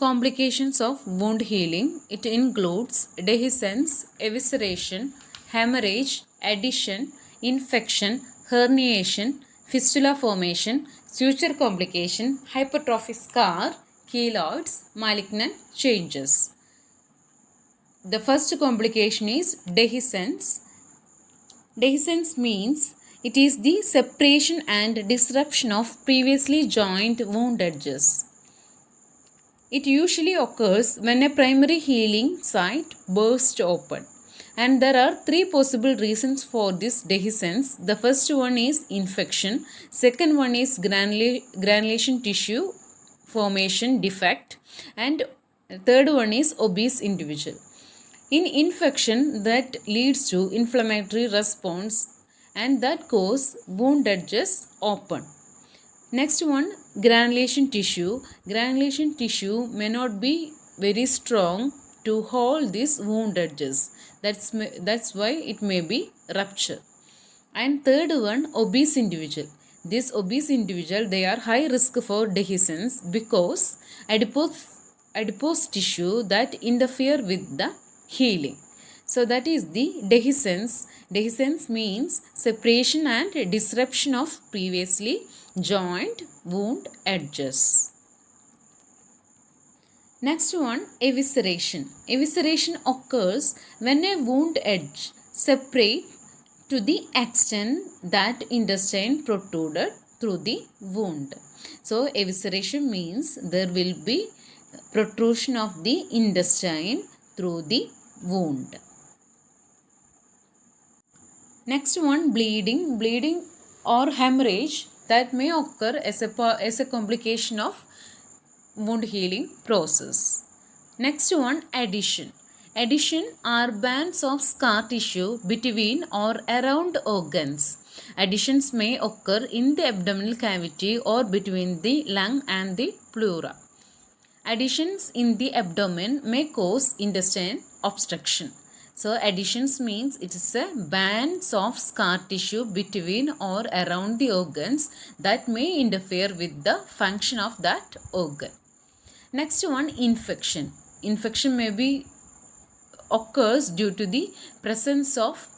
Complications of wound healing. It includes dehiscence, evisceration, hemorrhage, adhesion, infection, herniation, fistula formation, suture complication, hypertrophic scar, keloids, malignant changes. The first complication is dehiscence. Dehiscence means it is the separation and disruption of previously joined wound edges. It usually occurs when a primary healing site bursts open. And there are three possible reasons for this dehiscence. The first one is infection, second one is granulation tissue formation defect, and third one is obese individual. In infection, that leads to inflammatory response and that cause wound edges open. Next one, granulation tissue. Granulation tissue may not be very strong to hold these wound edges. That's why it may be rupture. And third one, obese individual. This obese individual, they are high risk for dehiscence because adipose tissue that interfere with the healing. So that is the dehiscence. Dehiscence means separation and disruption of previously joined wound edges. Next one, evisceration. Evisceration occurs when a wound edge separates to the extent that intestine protruded through the wound. So evisceration means there will be protrusion of the intestine through the wound. Next one, bleeding. Bleeding or hemorrhage that may occur as a complication of wound healing process. Next one, adhesion. Adhesion are bands of scar tissue between or around organs. Adhesions may occur in the abdominal cavity or between the lung and the pleura. Adhesions in the abdomen may cause intestine obstruction. So adhesions means it is a bands of scar tissue between or around the organs that may interfere with the function of that organ. Next one, infection. Infection may be occurs due to the presence of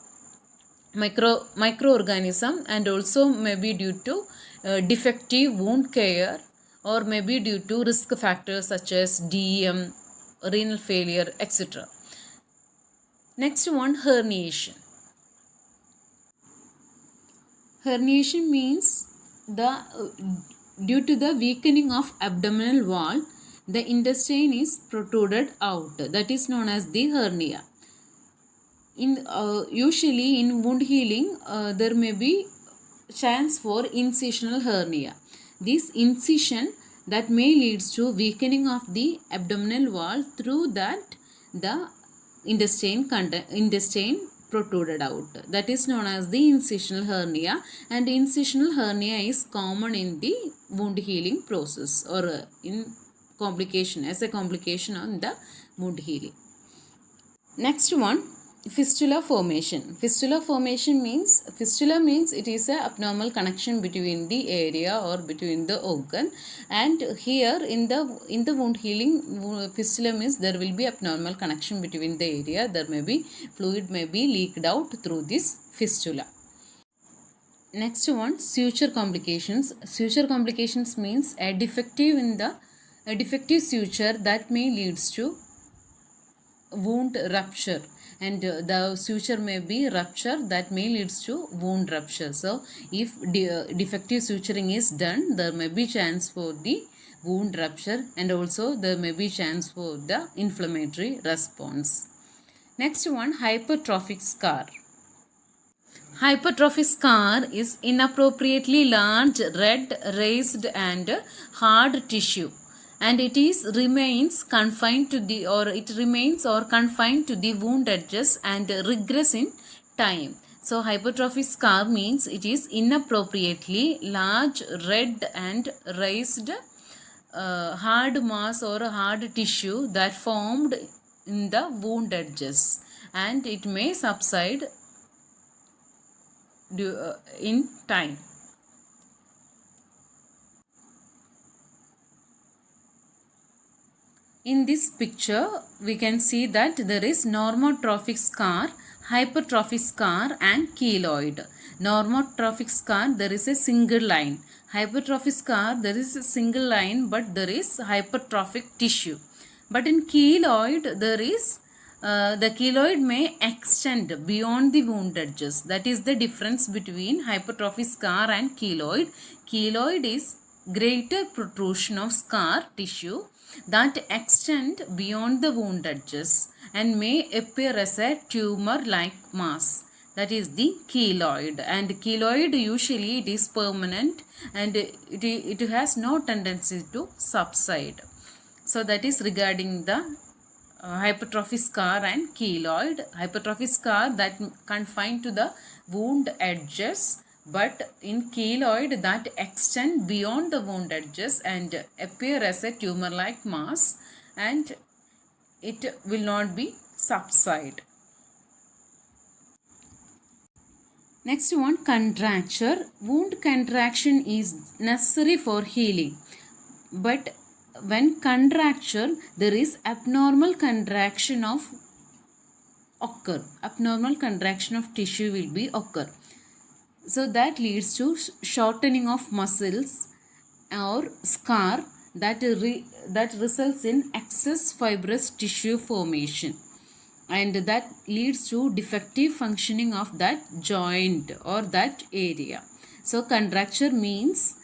microorganism and also may be due to defective wound care or may be due to risk factors such as DEM, renal failure, etc. Next one, herniation. Herniation means due to the weakening of abdominal wall, the intestine is protruded out. That is known as the hernia. Usually in wound healing, there may be chance for incisional hernia. This incision that may leads to weakening of the abdominal wall, through that the intestine protruded out. That is known as the incisional hernia, and incisional hernia is common in the wound healing process or in complication, as a complication on the wound healing. Next one, fistula formation. Fistula means it is a abnormal connection between the area or between the organ, and here in the wound healing, fistula means there will be abnormal connection between the area. There may be fluid may be leaked out through this fistula. Next one, suture complications. Suture complications means a defective suture that may leads to wound rupture, and the suture may be rupture that may leads to wound rupture. So if defective suturing is done, there may be chance for the wound rupture, and also there may be chance for the inflammatory response. Next one, hypertrophic scar. Hypertrophic scar is inappropriately large, red, raised and hard tissue, and it remains confined to the wound edges and regress in time. So hypertrophic scar means it is inappropriately large, red and raised hard mass or hard tissue that formed in the wound edges, and it may subside in time. In this picture, we can see that there is normotrophic scar, hypertrophic scar and keloid. Normotrophic scar, there is a single line. Hypertrophic scar, there is a single line but there is hypertrophic tissue. But in keloid, there is the keloid may extend beyond the wound edges. That is the difference between hypertrophic scar and keloid. Keloid is greater protrusion of scar tissue that extend beyond the wound edges and may appear as a tumor-like mass. That is the keloid, and keloid usually it is permanent and it has no tendency to subside. So that is regarding the hypertrophic scar and keloid. Hypertrophic scar that confined to the wound edges, but in keloid that extend beyond the wound edges and appear as a tumor-like mass, and it will not be subside. Next one, contracture. Wound contraction is necessary for healing, but when contracture, there is abnormal contraction of occur. Abnormal contraction of tissue will be occur. So that leads to shortening of muscles or scar that results in excess fibrous tissue formation, and that leads to defective functioning of that joint or that area. So contracture means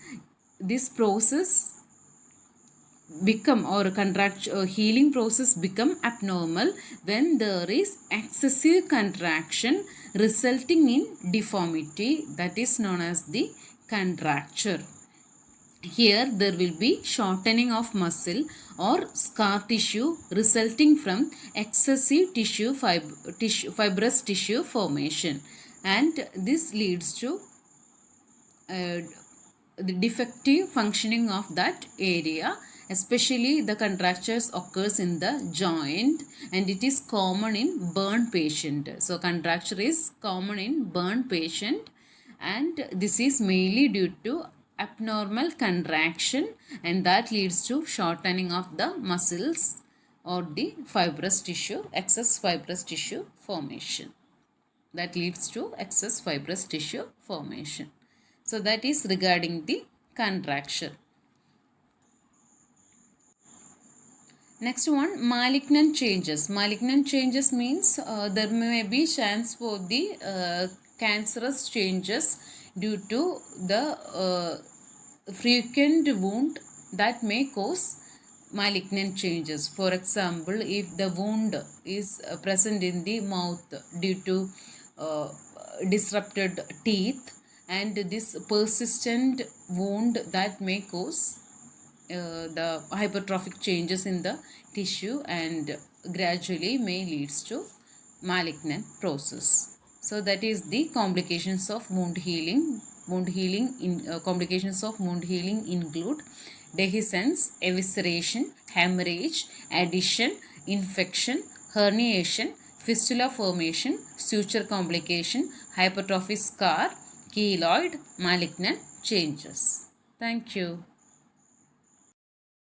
this process become or healing process become abnormal when there is excessive contraction resulting in deformity, that is known as the contracture. Here there will be shortening of muscle or scar tissue resulting from excessive fibrous tissue formation, and this leads to the defective functioning of that area. Especially the contractures occurs in the joint and it is common in burn patient. So contracture is common in burn patient, and this is mainly due to abnormal contraction, and that leads to shortening of the muscles or the fibrous tissue, excess fibrous tissue formation. That leads to excess fibrous tissue formation. So that is regarding the contracture. Next one, malignant changes. Malignant changes means there may be chance for the cancerous changes due to the frequent wound that may cause malignant changes. For example, if the wound is present in the mouth due to disrupted teeth, and this persistent wound that may cause the hypertrophic changes in the tissue and gradually may leads to malignant process. So that is the complications of wound healing. Complications of wound healing include dehiscence, evisceration, hemorrhage, adhesion, infection, herniation, fistula formation, suture complication, hypertrophic scar, keloid, malignant changes. Thank you.